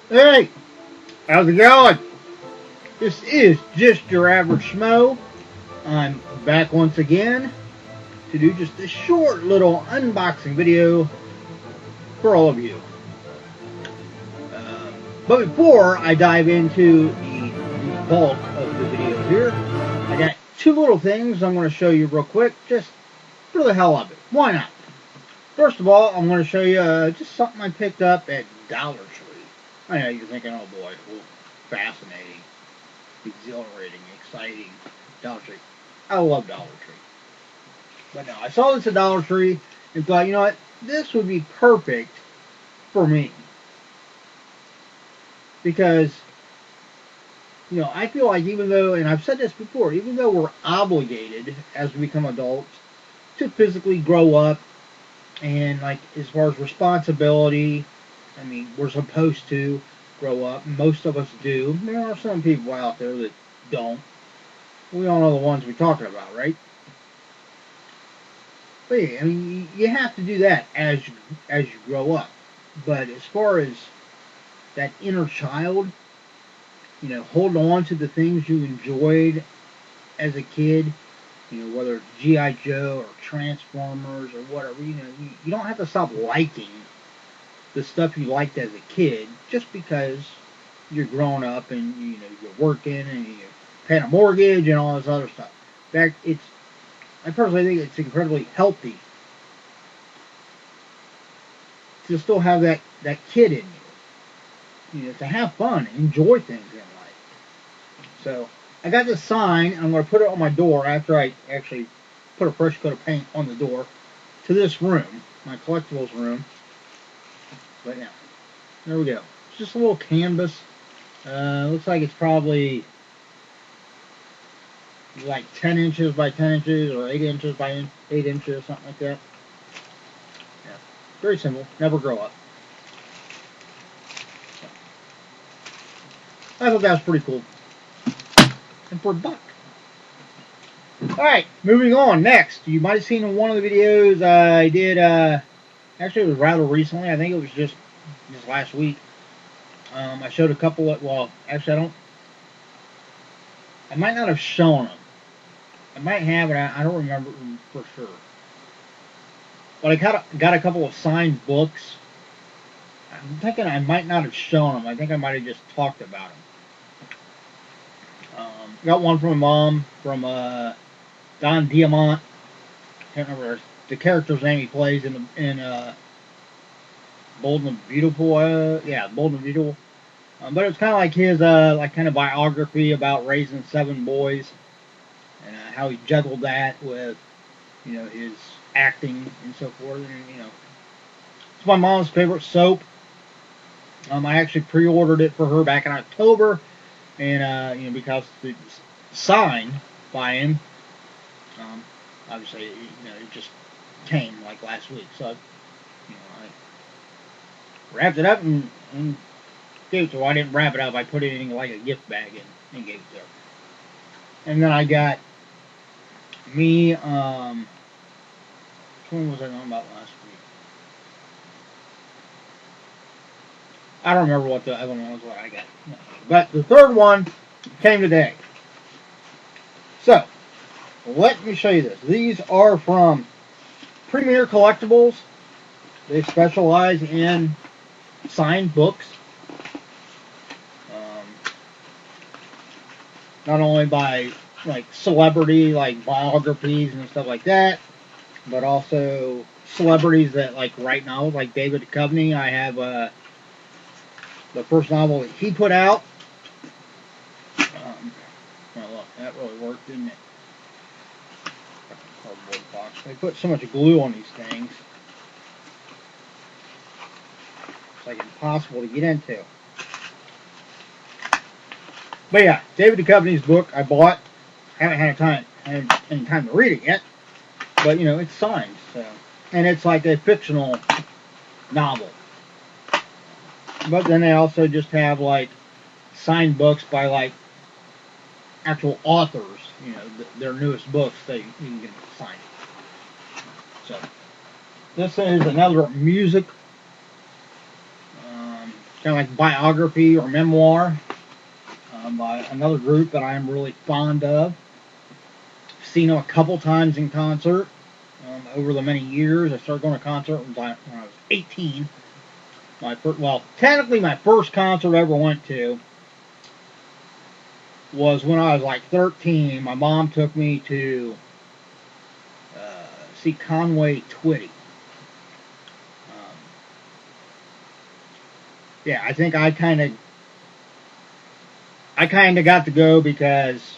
Hey, how's it going? This is just your average schmo. I'm back once again to do just a short little unboxing video for all of you. But before I dive into the bulk of the video here, I got two little things I'm going to show you real quick, just for the hell of it. Why not? First of all, I'm going to show you just something I picked up at Dollar Tree. I know you're thinking, oh boy, well, fascinating, exhilarating, exciting. Dollar Tree. I love Dollar Tree. But no, I saw this at Dollar Tree and thought, you know what, this would be perfect for me. Because, you know, I feel like even though, and I've said this before, even though we're obligated as we become adults to physically grow up, and like as far as responsibility, I mean, we're supposed to grow up. Most of us do. There are some people out there that don't. We all know the ones we're talking about, right? But yeah, I mean, you have to do that as you grow up. But as far as that inner child, you know, hold on to the things you enjoyed as a kid, you know, whether it's G.I. Joe or Transformers or whatever, you know, you don't have to stop liking the stuff you liked as a kid just because you're growing up and, you know, you're working and you're paying a mortgage and all this other stuff. In fact, I personally think it's incredibly healthy to still have that kid in you. You know, to have fun, enjoy things in life. So, I got this sign, I'm going to put it on my door after I actually put a fresh coat of paint on the door to this room, my collectibles room. But yeah, there we go. It's just a little canvas. Looks like it's probably like 10 inches by 10 inches or 8 inches by 8 inches, something like that. Yeah, very simple. Never grow up. I thought that was pretty cool. And for a buck. Alright, moving on. Next, you might have seen in one of the videos I did, actually it was rather recently, I think it was just last week. I showed a couple of, well, actually I might not have shown them. I might have, but I don't remember for sure. But I got a couple of signed books. I'm thinking I might not have shown them. I think I might have just talked about them. Got one from my mom, from Don Diamont. Can't remember the character's name he plays in Bold and Beautiful. Yeah, Bold and Beautiful. But it's kind of like his like kind of biography about raising 7 boys and how he juggled that with, you know, his acting and so forth. And, you know, it's my mom's favorite soap. I actually pre-ordered it for her back in October, and you know, because it's signed by him. Obviously, you know, it just came like last week, so you know, I wrapped it up and gave it to her. I didn't wrap it up; I put it in like a gift bag and gave it to her. And then I got me. Which one was I on about last week? I don't remember what the other one was. What I got, but the third one came today. So, let me show you this. These are from Premier Collectibles. They specialize in signed books. Not only by like celebrity, like biographies and stuff like that, but also celebrities that like right now, like David Duchovny. I have the first novel that he put out. Well, look, that really worked, didn't it? Cardboard box. They put so much glue on these things. It's like impossible to get into. But yeah, David Duchovny's book I bought. Haven't had any time to read it yet. But you know, it's signed, so, and it's like a fictional novel. But then they also just have like signed books by like actual authors. You know, their newest books you can get signed. So this is another music kind of like biography or memoir by another group that I am really fond of. Seen them a couple times in concert over the many years. I started going to concert when I was 18. Technically my first concert I ever went to was when I was like 13. My mom took me to see Conway Twitty. Yeah, I think I kind of got to go because,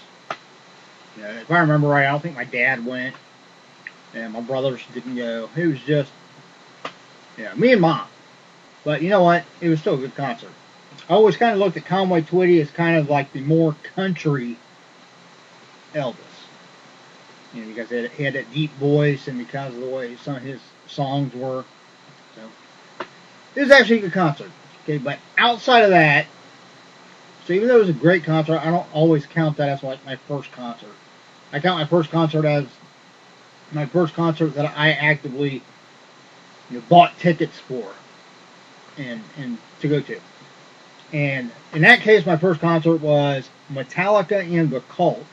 you know, if I remember right, I don't think my dad went, and my brothers didn't go. It was just, yeah, me and Mom. But you know what? It was still a good concert. I always kind of looked at Conway Twitty as kind of like the more country Elvis. You know, because he had that deep voice, and because of the way some of his songs were. So it was actually a good concert. Okay, but outside of that, so even though it was a great concert, I don't always count that as like my first concert. I count my first concert as my first concert that I actively, you know, bought tickets for and to go to. And in that case, my first concert was Metallica and The Cult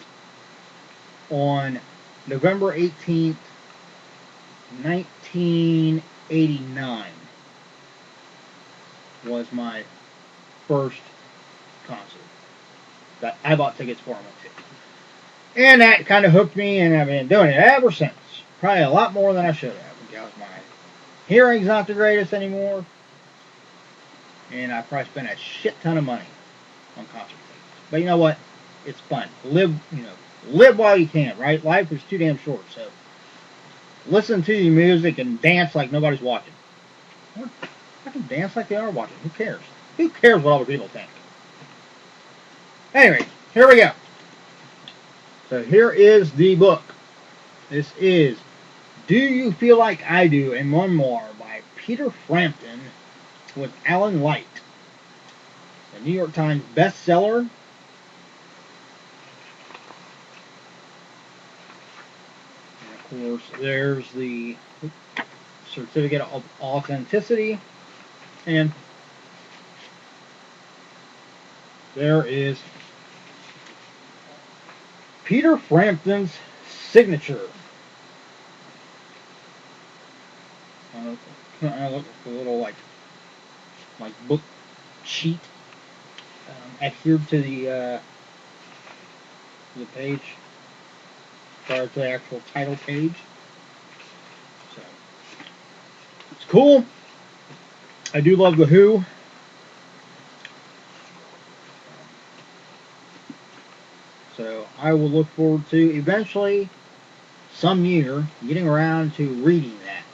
on November 18th, 1989 was my first concert that I bought tickets for and went to. And that kind of hooked me, and I've been doing it ever since. Probably a lot more than I should have, because my hearing's not the greatest anymore. And I probably spent a shit ton of money on concert tickets. But you know what? It's fun. Live while you can, right? Life is too damn short, so listen to your music and dance like nobody's watching. What? I can dance like they are watching. Who cares? Who cares what other people think? Anyway, here we go. So here is the book. This is Do You Feel Like I Do? A Memoir by Peter Frampton with Alan Light. A New York Times bestseller. And of course, there's the certificate of authenticity. And there is Peter Frampton's signature. I look at the little like book sheet adhered to the page prior to the actual title page. So it's cool. I do love the Who. So I will look forward to eventually, some year, getting around to reading that.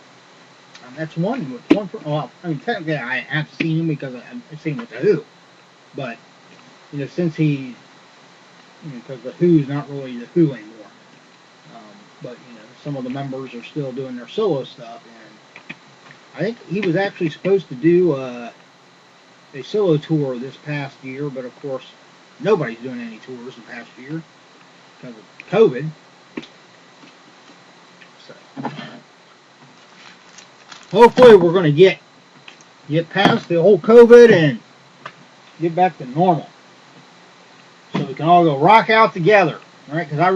That's one. Well, I mean, technically I have seen him because I've seen him with the Who, but you know, since he, because the Who's not really the Who anymore. But you know, some of the members are still doing their solo stuff, and I think he was actually supposed to do a solo tour this past year, but of course, nobody's doing any tours the past year because of COVID. So hopefully we're going to get past the whole COVID and get back to normal. So we can all go rock out together. Alright, because I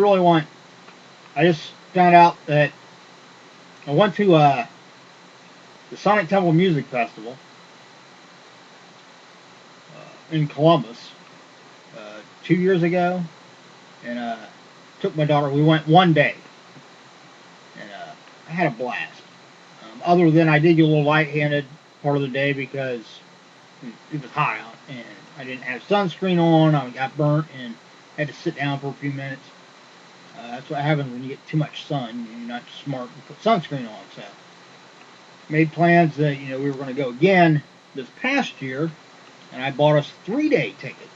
just found out that I went to the Sonic Temple Music Festival in Columbus 2 years ago, and took my daughter. We went one day, and I had a blast. Other than I did get a little lightheaded part of the day because it was hot out, and I didn't have sunscreen on. I got burnt and had to sit down for a few minutes. That's what happens when you get too much sun. You're not smart to put sunscreen on. So made plans that we were going to go again this past year, and I bought us 3-day tickets.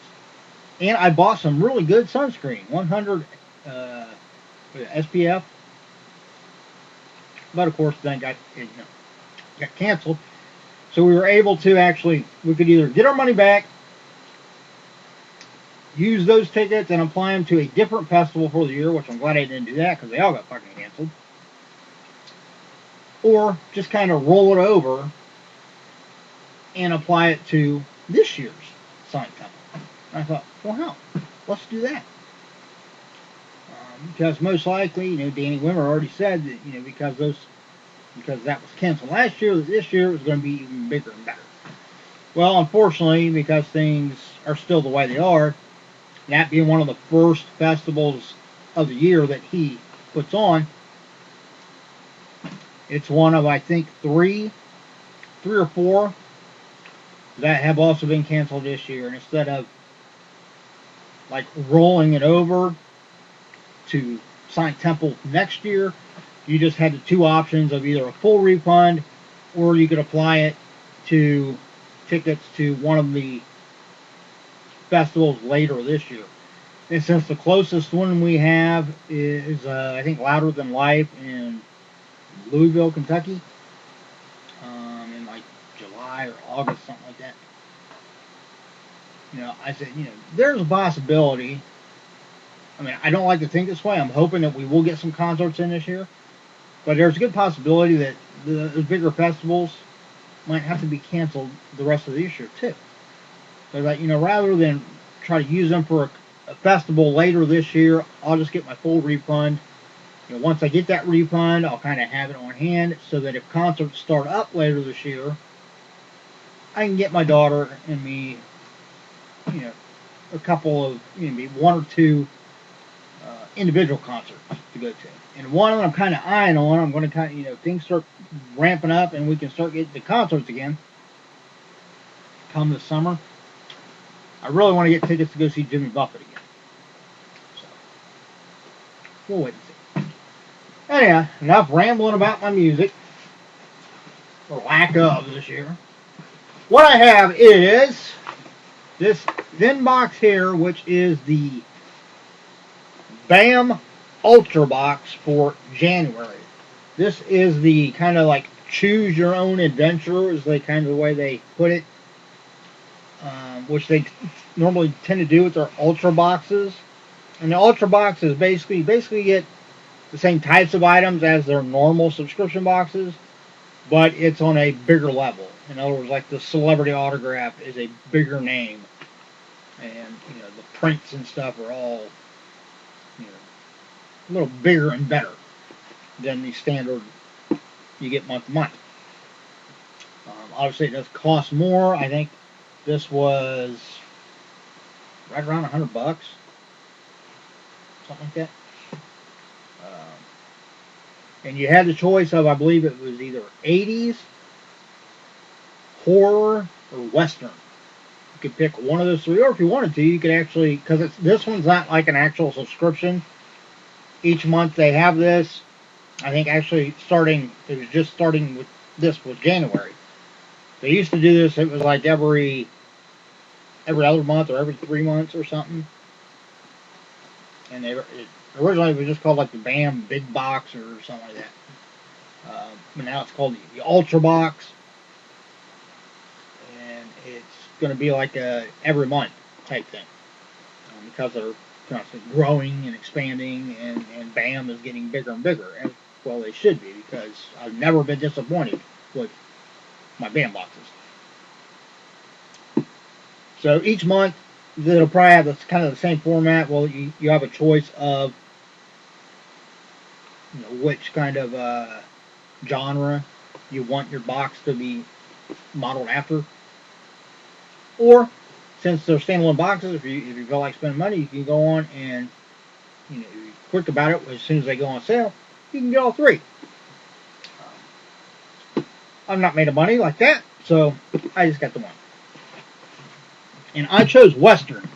And I bought some really good sunscreen, 100 SPF. But of course, then got canceled. So we were able to we could either get our money back, use those tickets, and apply them to a different festival for the year, which I'm glad I didn't do that because they all got fucking canceled. Or just kind of roll it over and apply it to this year's Sonic Temple. And I thought, well, hell, let's do that. Because most likely, Danny Wimmer already said that, because that was canceled last year, that this year was going to be even bigger and better. Well, unfortunately, because things are still the way they are, that being one of the first festivals of the year that he puts on, it's one of, I think, three or four that have also been canceled this year. And instead of like rolling it over to Sonic Temple next year, you just had the two options of either a full refund or you could apply it to tickets to one of the festivals later this year. And since the closest one we have is, I think, Louder Than Life in Louisville, Kentucky, in like July or August, something like that. I said, there's a possibility. I mean, I don't like to think this way. I'm hoping that we will get some concerts in this year. But there's a good possibility that the bigger festivals might have to be canceled the rest of this year, too. So that, rather than try to use them for a festival later this year, I'll just get my full refund. Once I get that refund, I'll kind of have it on hand so that if concerts start up later this year, I can get my daughter and me, a couple of, maybe one or two individual concerts to go to. And one that I'm kind of eyeing on, I'm going to kind of, things start ramping up and we can start getting to concerts again come this summer. I really want to get tickets to go see Jimmy Buffett again. So, we'll wait and see. Anyhow, enough rambling about my music. Or lack of this year. What I have is this thin box here, which is the BAM Ultra Box for January. This is the kind of like choose your own adventure is the kind of the way they put it, which they normally tend to do with their Ultra Boxes. And the Ultra Boxes basically get the same types of items as their normal subscription boxes, but it's on a bigger level. In other words, like the celebrity autograph is a bigger name, and the prints and stuff are all a little bigger and better than the standard you get month to month. Obviously, it does cost more. I think this was right around $100, something like that. And you had the choice of, I believe it was either 80s, horror, or Western. You could pick one of those three, or if you wanted to, you could actually, because this one's not like an actual subscription. Each month they have this. I think actually it was just starting with this was January. They used to do this, it was like every other month or every 3 months or something. And originally it was just called like the BAM Big Box or something like that. But now it's called the Ultra Box. And it's going to be like a every month type thing. Because they're constantly growing and expanding, and BAM is getting bigger and bigger. And, well, they should be, because I've never been disappointed with my BAM boxes. So each month, it'll probably have this kind of the same format. Well, you have a choice of which kind of genre you want your box to be modeled after. Or, since they're standalone boxes, if you feel like spending money, you can go on and, if you're quick about it, as soon as they go on sale, you can get all three. I've not made a money like that, so I just got the one. And I chose Western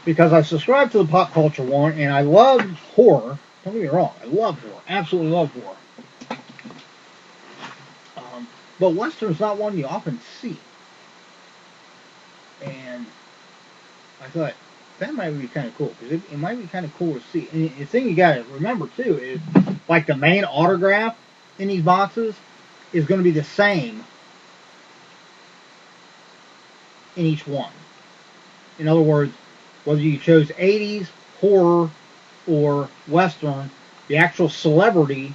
because I subscribe to the pop culture one, and I love horror. Don't get me wrong, I love horror. Absolutely love horror. But Western's not one you often see. And I thought, that might be kind of cool, because it might be kind of cool to see. And the thing you got to remember, too, is like the main autograph in these boxes is going to be the same in each one. In other words, whether you chose 80s, horror, or Western, the actual celebrity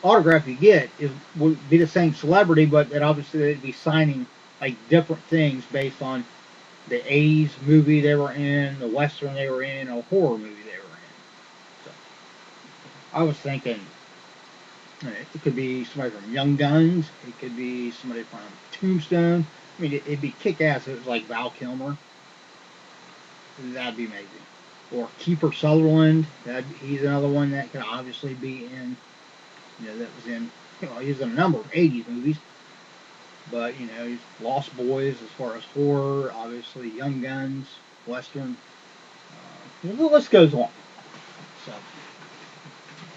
autograph you get would be the same celebrity, but that obviously they'd be signing like different things based on the 80s movie they were in, the western they were in, or a horror movie they were in. So I was thinking it could be somebody from Young Guns, it could be somebody from Tombstone. I mean, it'd be kick-ass if it was like Val Kilmer. That'd be amazing. Or Kiefer Sutherland. He's another one that could obviously be in. That was in. He's in a number of '80s movies. But he's Lost Boys as far as horror. Obviously, Young Guns, Western. The list goes on. So,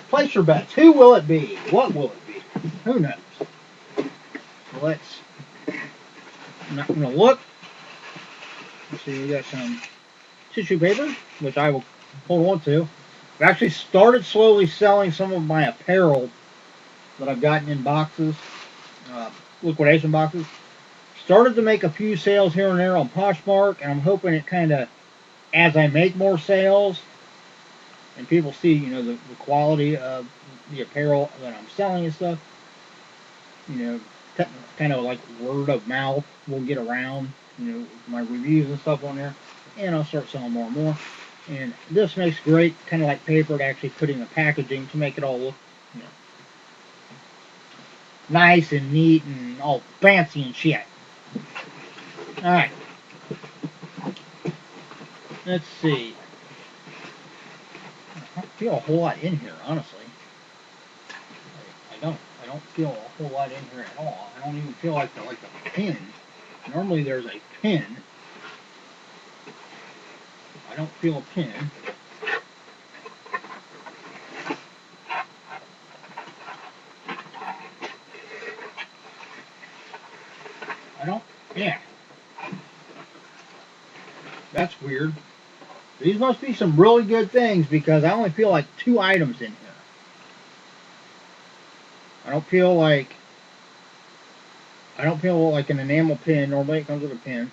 place your bets. Who will it be? What will it be? Who knows? So I'm not going to look. Let's see, we got some tissue paper, which I will hold on to. I've actually started slowly selling some of my apparel that I've gotten in boxes, liquidation boxes. Started to make a few sales here and there on Poshmark, and I'm hoping it kind of, as I make more sales, and people see, the quality of the apparel that I'm selling and stuff, kind of like word of mouth will get around, my reviews and stuff on there, and I'll start selling more and more. And this makes great, kind of like paper to actually put in the packaging to make it all look, nice and neat and all fancy and shit. Alright. Let's see. I don't feel a whole lot in here, honestly. I don't feel a whole lot in here at all. I don't even feel like the pin. Normally there's a pin. I don't feel a pin. Yeah. That's weird. These must be some really good things because I only feel like 2 items in here. I don't feel like an enamel pin. Normally it comes with a pin.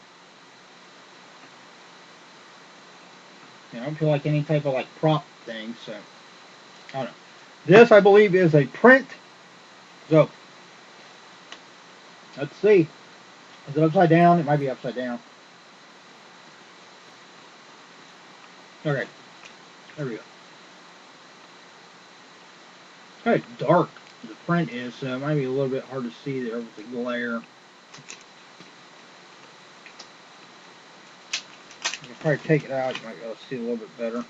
I don't feel like any type of prop thing, so I don't know. This I believe is a print. So let's see. Is it upside down? It might be upside down. Okay. There we go. Kind of dark the print is, so it might be a little bit hard to see there with the glare. You can probably take it out, you might be able to see a little bit better.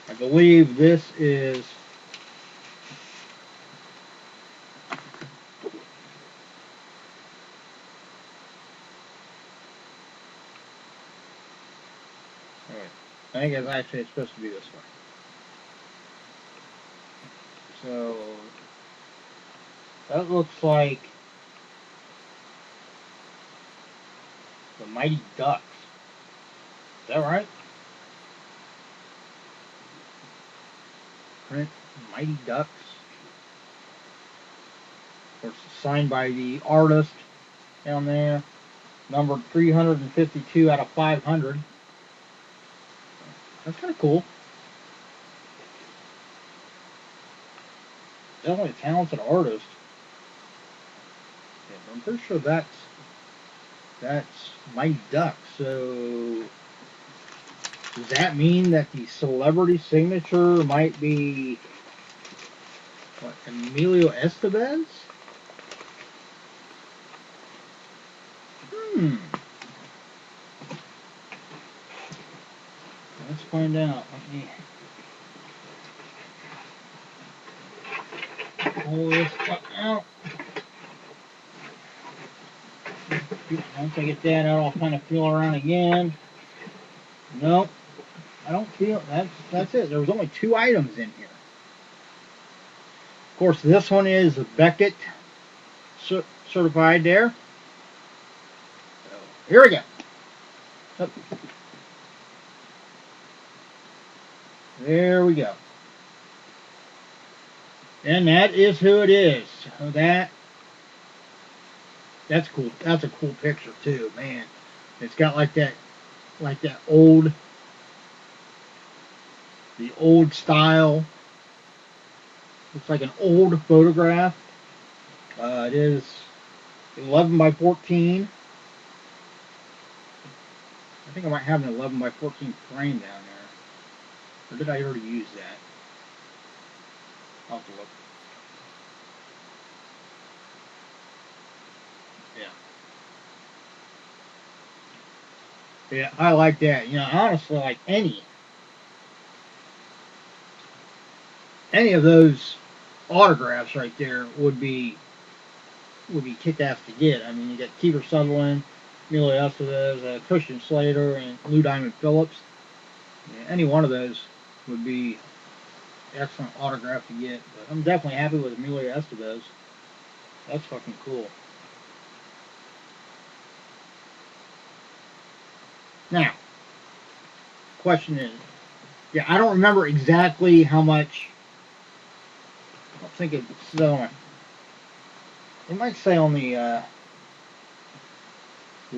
I believe this is I think it's supposed to be this way. So that looks like the Mighty Ducks. Is that right? Print Mighty Ducks. Of course, it's signed by the artist down there. Numbered 352 out of 500. That's kind of cool. Definitely a talented artist. Yeah, I'm pretty sure that's Mighty Ducks. So does that mean that the celebrity signature might be Emilio Estevez? Let's find out. Let me pull this out. Once I get that out, I'll kind of feel around again. Nope. I don't feel that's it. There was only 2 items in here. Of course, this one is Beckett certified there. So, here we go. Oh. There we go. And that is who it is. So that's cool. That's a cool picture too, man. It's got like that old the old style. Looks like an old photograph. It is 11 by 14. I think I might have an 11 by 14 frame down there. Or did I already use that? I'll have to look. Yeah. Yeah, I like that. You know, honestly, like any of those autographs right there would be kick-ass to get. I mean, you got Kiefer Sutherland, Emilio Estevez, Christian Slater, and Lou Diamond Phillips. Yeah, any one of those would be excellent autograph to get. But I'm definitely happy with Emilio Estevez. That's fucking cool. Now, question is, yeah, I don't remember exactly how much. I don't think it said on my. It might say on the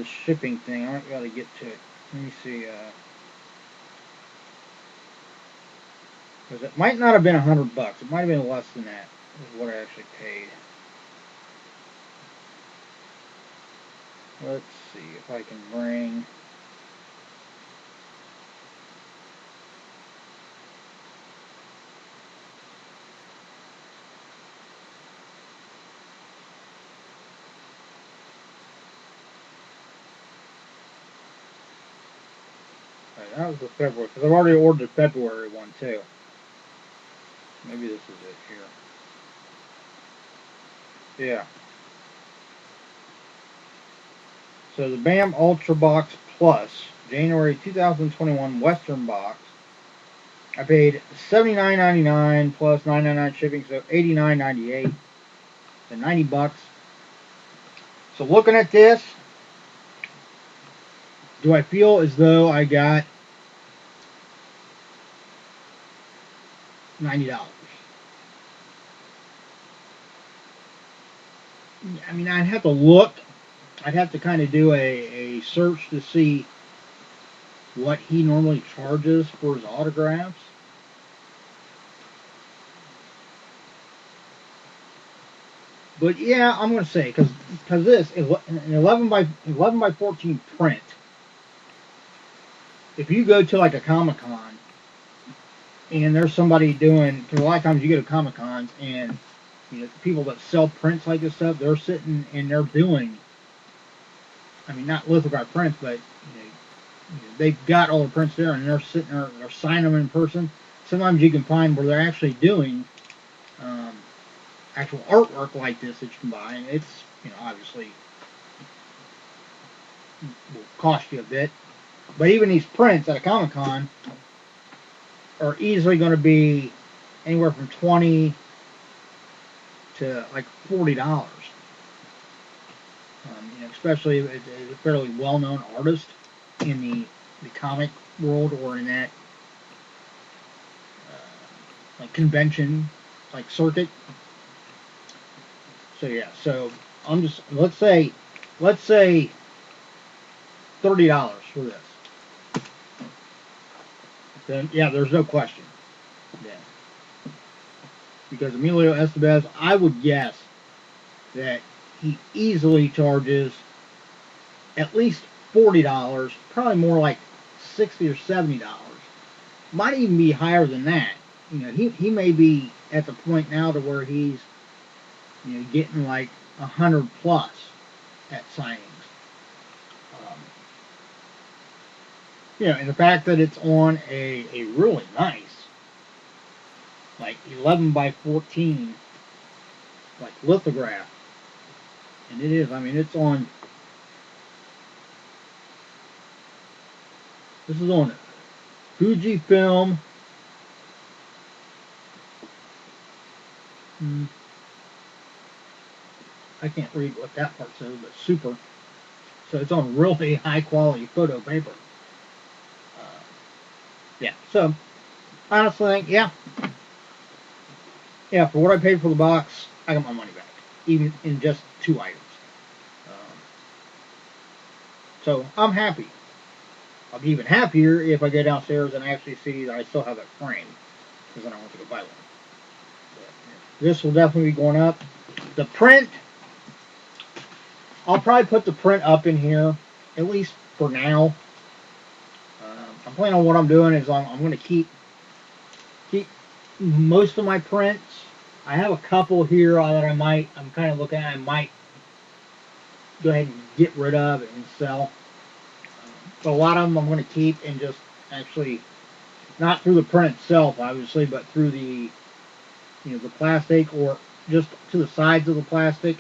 shipping thing. I don't gotta get to it. Let me see. Because it might not have been $100. It might have been less than that. Is what I actually paid. Let's see if I can bring. Right, that was the February, because I've already ordered the February one too. Maybe this is it here. Yeah. So the BAM Ultra Box Plus, January 2021 Western Box. I paid $79.99 plus $9.99 shipping, so $89.98. So $90. So looking at this, do I feel as though I got $90? I mean, I'd have to look. I'd have to kind of do a search to see what he normally charges for his autographs. But yeah, I'm going to say, because this is an 11 by 14 print. If you go to like a Comic Con and there's somebody doing, because a lot of times you go to Comic Cons and you know people that sell prints like this stuff, they're sitting and they're doing. I mean, not lithograph prints, but they've got all the prints there and they're sitting there, they're signing them in person. Sometimes you can find where they're actually doing actual artwork like this that you can buy, and it's obviously will cost you a bit. But even these prints at a Comic Con are easily going to be anywhere from $20 to like $40. Especially if it's a fairly well-known artist in the comic world or in that like convention like circuit. So yeah, so I'm just let's say $30 for this. Then yeah, there's no question. Yeah. Because Emilio Estevez, I would guess that he easily charges at least $40, probably more like $60 or $70. Might even be higher than that. He may be at the point now to where he's getting like 100 plus at signings. And the fact that it's on a really nice, like 11 by 14, like lithograph, and it is. I mean, it's on. This is on Fujifilm. I can't read what that part says, but super. So it's on really high quality photo paper. Yeah. So honestly, yeah, for what I paid for the box, I got my money back, even in just 2 items. So I'm happy. I'll be even happier if I go downstairs and actually see that I still have that frame, because then I want to go buy one. But this will definitely be going up. The print, I'll probably put the print up in here, at least for now. I'm planning on what I'm doing is I'm going to keep most of my prints. I have a couple here that I'm kind of looking at. I might go ahead and get rid of and sell. But a lot of them I'm going to keep and just actually, not through the print itself, obviously, but through the, the plastic, or just to the sides of the plastic,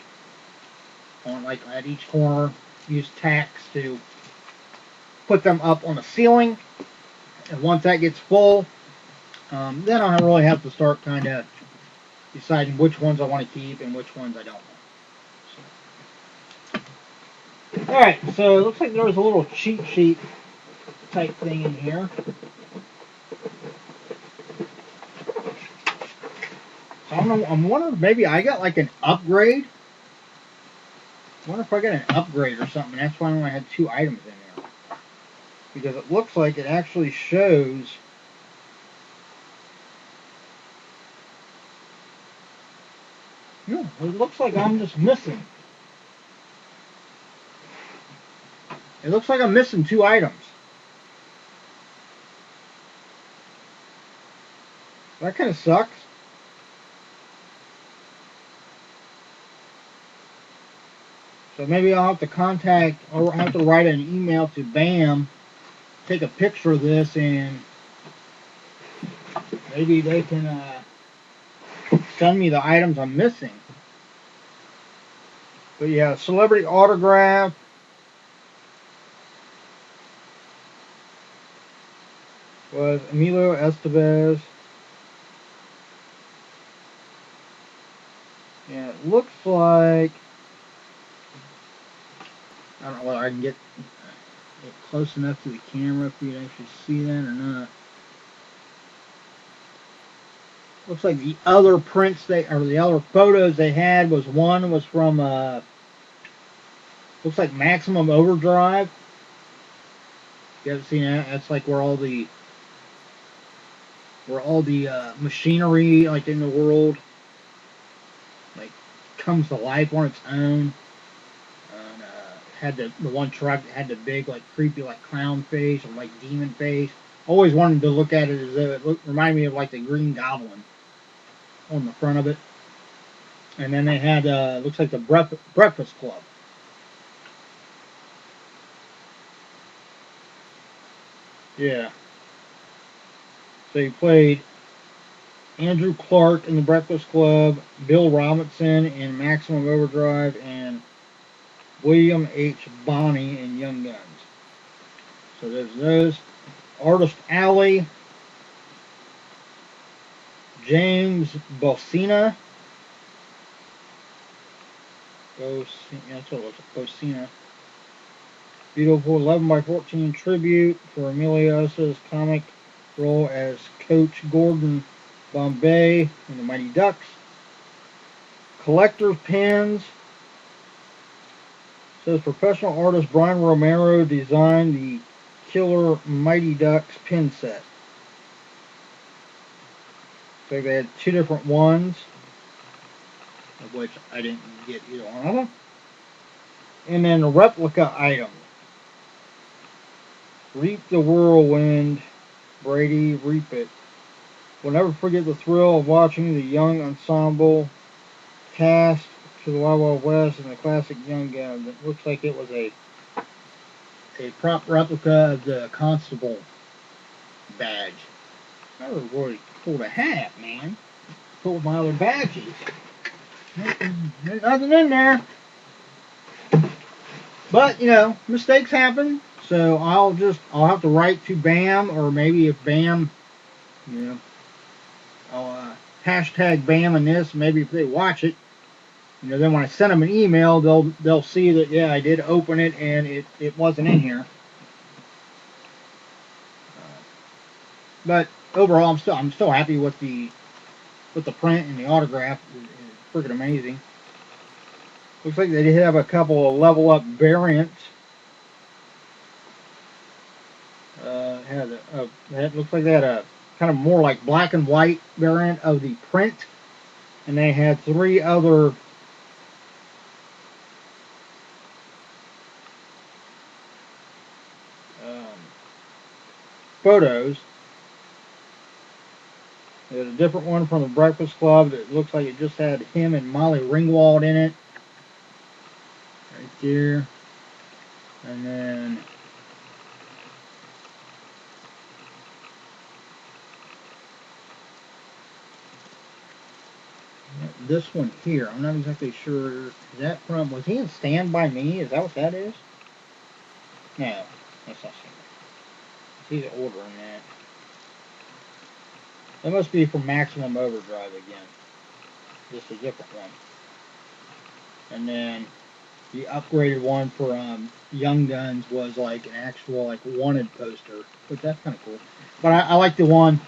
on like at each corner. Use tacks to put them up on the ceiling, and once that gets full, then I'll really have to start kind of deciding which ones I want to keep and which ones I don't want. So. Alright, so it looks like there was a little cheat sheet type thing in here. So I'm wondering if maybe I got like an upgrade. I wonder if I got an upgrade or something. That's why I only had 2 items in there. Because it looks like it actually shows. No, it looks like I'm just missing. It looks like I'm missing 2 items. That kind of sucks. So maybe I'll have to contact, or have to write an email to BAM, take a picture of this, and maybe they can send me the items I'm missing. But yeah, celebrity autograph. Was Emilio Estevez. Yeah, it looks like, I don't know whether I can get close enough to the camera for you to actually see that or not. Looks like the other prints or the other photos they had was from looks like Maximum Overdrive. You haven't seen that? That's like where all the machinery like in the world like comes to life on its own. And, had the one truck that had the big like creepy like clown face or like demon face. Always wanted to look at it as though it reminded me of like the Green Goblin on the front of it. And then they had looks like the Breakfast Club. Yeah. So he played Andrew Clark in the Breakfast Club, Bill Robinson in Maximum Overdrive, and William H. Bonney in Young Guns. So there's those. Artist Alley, James Bocina. That's what it looks like, Bocina. Beautiful 11x14 tribute for Emilio's comic role as Coach Gordon Bombay in the Mighty Ducks. Collector's pins. Says professional artist Brian Romero designed the Killer Mighty Ducks pin set. So they had 2 different ones, of which I didn't get either one of them. And then a replica item. Reap the whirlwind, Brady, reap it. We'll never forget the thrill of watching the young ensemble cast to the Wild Wild West in the classic Young Guns. It looks like it was a prop replica of the constable badge. That was really cool to have, man. Cool with my other badges. There's nothing in there. But, mistakes happen. So I'll have to write to BAM, or maybe if BAM, I'll hashtag BAM in this. Maybe if they watch it, then when I send them an email, they'll see that, yeah, I did open it and it wasn't in here. But overall, I'm still happy with the print and the autograph. It's freaking amazing. Looks like they did have a couple of level up variants. It looks like they had a kind of more like black and white variant of the print, and they had 3 other um, photos. There's a different one from the Breakfast Club that looks like it just had him and Molly Ringwald in it. Right there. And then this one here, I'm not exactly sure. Is that from, was he in Stand By Me? Is that what that is? No, that's not Stand By Me. He's ordering that. That must be from Maximum Overdrive again. Just a different one. And then the upgraded one for Young Guns was like an actual like wanted poster, but that's kind of cool. But I like the one.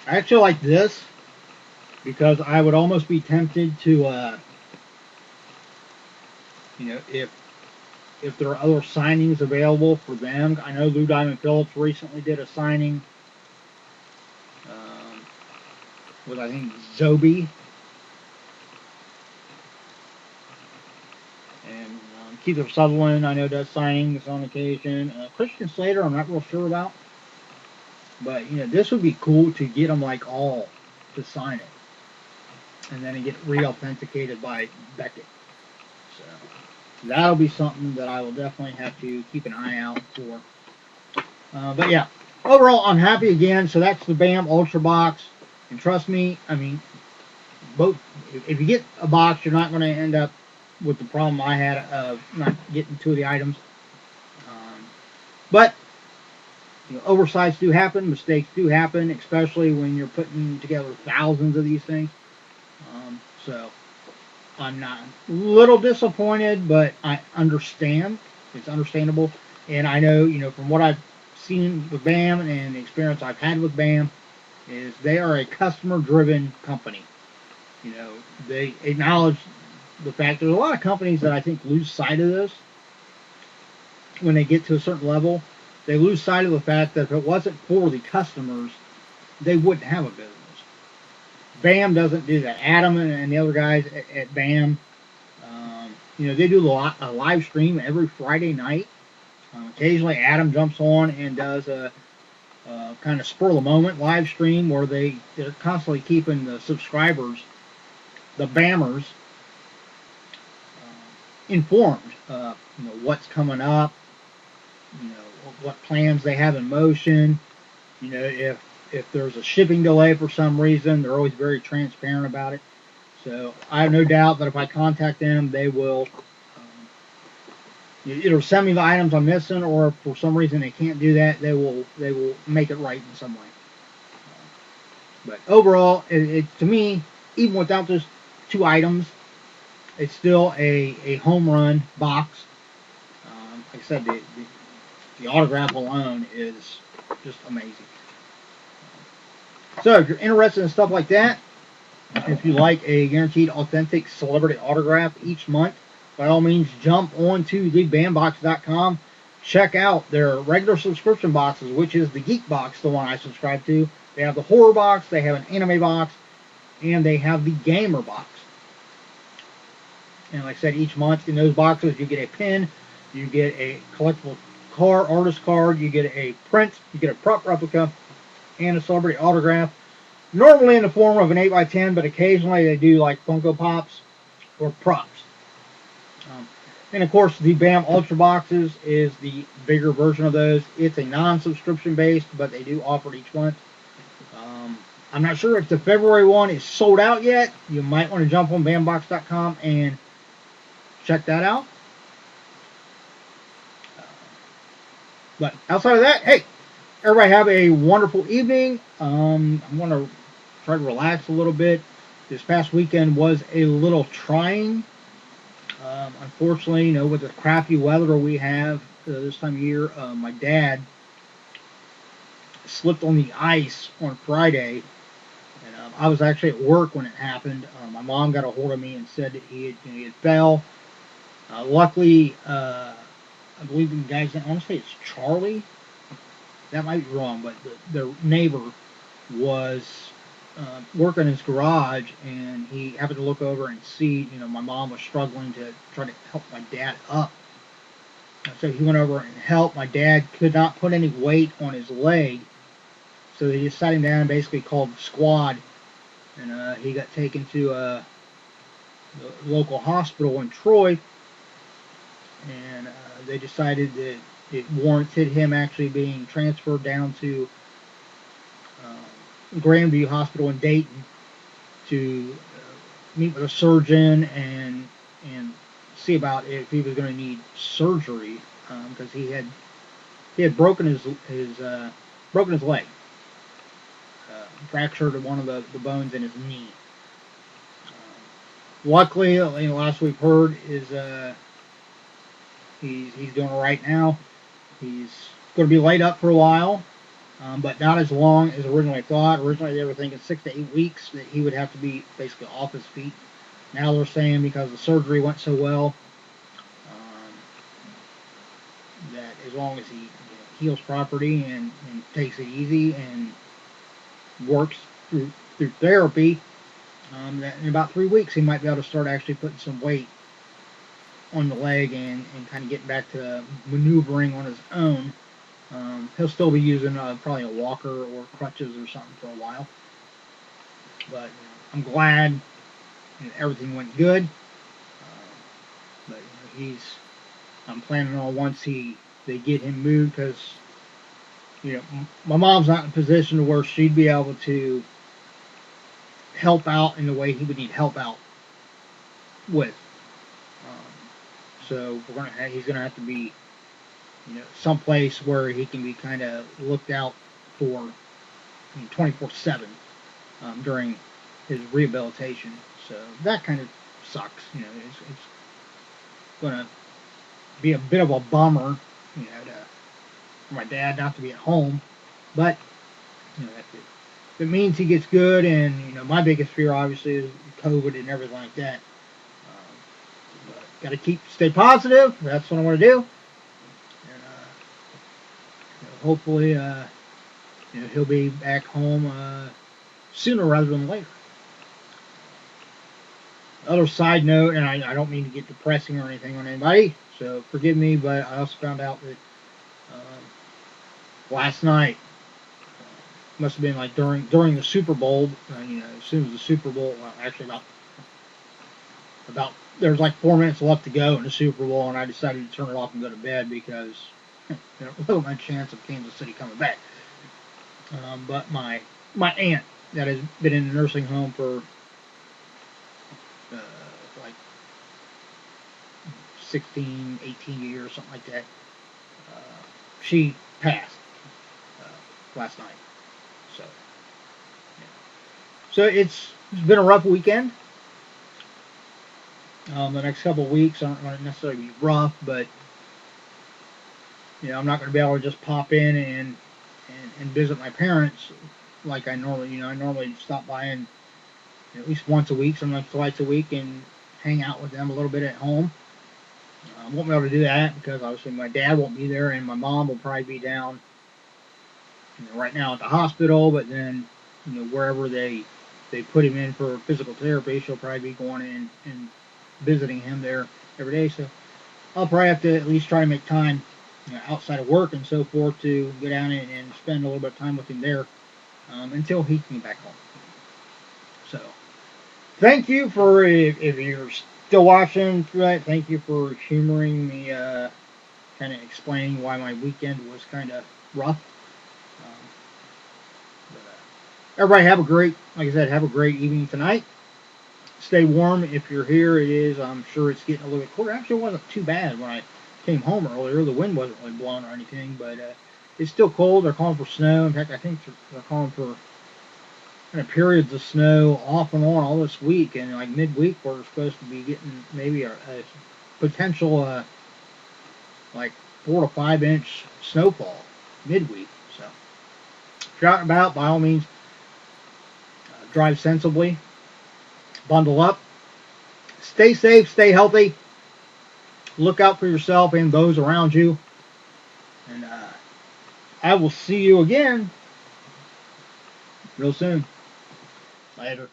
I actually like this because I would almost be tempted to, if there are other signings available for them. I know Lou Diamond Phillips recently did a signing with, I think, Zobi. And Keith Sutherland, I know, does signings on occasion. Christian Slater, I'm not real sure about. But, this would be cool to get them, like, all to sign it. And then get re-authenticated by Beckett. So, that'll be something that I will definitely have to keep an eye out for. But, yeah. Overall, I'm happy again. So, that's the BAM Ultra Box. And trust me, I mean, if you get a box, you're not going to end up with the problem I had of not getting 2 of the items. But oversights do happen, mistakes do happen, especially when you're putting together thousands of these things. So I'm not a little disappointed, but I understand. It's understandable. And I know, from what I've seen with BAM and the experience I've had with BAM, is they are a customer-driven company. They acknowledge the fact there's a lot of companies that I think lose sight of this when they get to a certain level. They lose sight of the fact that if it wasn't for the customers, they wouldn't have a business. BAM doesn't do that. Adam and the other guys at BAM, they do a live stream every Friday night. Occasionally Adam jumps on and does a kind of spur of the moment live stream where they're constantly keeping the subscribers, the BAMers, informed. What's coming up, what plans they have in motion. If there's a shipping delay for some reason, they're always very transparent about it. So I have no doubt that if I contact them, they will either send me the items I'm missing, or if for some reason they can't do that, they will make it right in some way. But overall, to me, even without those 2 items, it's still a home run box. Like I said, the autograph alone is just amazing. So if you're interested in stuff like that, if you like a guaranteed authentic celebrity autograph each month, by all means jump onto thebambox.com. Check out their regular subscription boxes, which is the Geek Box, the one I subscribe to. They have the Horror Box, they have an Anime Box, and they have the Gamer Box. And like I said, each month in those boxes you get a pin, you get a collectible card, artist card, you get a print, you get a prop replica, and a celebrity autograph. Normally in the form of an 8x10, but occasionally they do like Funko Pops or props. And of course, the BAM Ultra Boxes is the bigger version of those. It's a non-subscription based, but they do offer it each month. I'm not sure if the February one is sold out yet. You might want to jump on bambox.com and check that out. But outside of that, hey, everybody have a wonderful evening. I'm going to try to relax a little bit. This past weekend was a little trying. Unfortunately, with the crappy weather we have this time of year, my dad slipped on the ice on Friday. And I was actually at work when it happened. My mom got a hold of me and said that he had fell. Luckily, I believe the guy's name, I want to say it's Charlie. that might be wrong, but the neighbor was working in his garage, and he happened to look over and see, my mom was struggling to try to help my dad up. So he went over and helped. My dad could not put any weight on his leg, so he just sat him down and basically called the squad, and he got taken to the local hospital in Troy, and they decided that it warranted him actually being transferred down to Grandview Hospital in Dayton to meet with a surgeon and see about if he was going to need surgery, because he had broken his leg, fractured one of the bones in his knee. Luckily, the last we've heard is he's doing all right now. He's going to be laid up for a while, but not as long as originally thought. Originally, they were thinking 6 to 8 weeks that he would have to be basically off his feet. Now they're saying because the surgery went so well, that as long as he heals properly and takes it easy and works through therapy, that in about 3 weeks he might be able to start actually putting some weight on the leg and kind of getting back to maneuvering on his own. He'll still be using probably a walker or crutches or something for a while. But I'm glad everything went good. But I'm planning on once they get him moved, because my mom's not in a position where she'd be able to help out in the way he would need help out with. So he's gonna have to be someplace where he can be kind of looked out for 24/7 during his rehabilitation. So that kind of sucks. It's gonna be a bit of a bummer, for my dad not to be at home, but if it means he gets good, and my biggest fear obviously is COVID and everything like that. Got to stay positive. That's what I want to do, and hopefully, he'll be back home sooner rather than later. Other side note, and I don't mean to get depressing or anything on anybody, so forgive me, but I also found out that last night, must have been like during the Super Bowl, as soon as the Super Bowl, well, actually about there's like 4 minutes left to go in the Super Bowl, and I decided to turn it off and go to bed because little my chance of Kansas City coming back. But my aunt that has been in the nursing home for like 16, 18 years, something like that, she passed last night. So it's been a rough weekend. The next couple of weeks aren't going to necessarily be rough, but I'm not going to be able to just pop in and visit my parents like I normally. I normally stop by and at least once a week, sometimes twice a week, and hang out with them a little bit at home. I won't be able to do that because obviously my dad won't be there, and my mom will probably be down right now at the hospital, but then wherever they put him in for physical therapy, she'll probably be going in and visiting him there every day. So I'll probably have to at least try to make time outside of work and so forth to go down and spend a little bit of time with him there until he can get back home. So thank you for, if you're still watching tonight, thank you for humoring me, kind of explaining why my weekend was kind of rough. Everybody have a great, like I said, have a great evening tonight. Stay warm if you're here. It is, I'm sure it's getting a little bit cooler. Actually, it wasn't too bad when I came home earlier. The wind wasn't really blowing or anything, but it's still cold. They're calling for snow. In fact, I think they're calling for kind of periods of snow off and on all this week. And like midweek, we're supposed to be getting maybe a potential like 4 to 5 inch snowfall midweek. So if you're out and about, by all means, drive sensibly, bundle up, stay safe, stay healthy, look out for yourself and those around you, and I will see you again real soon. Later.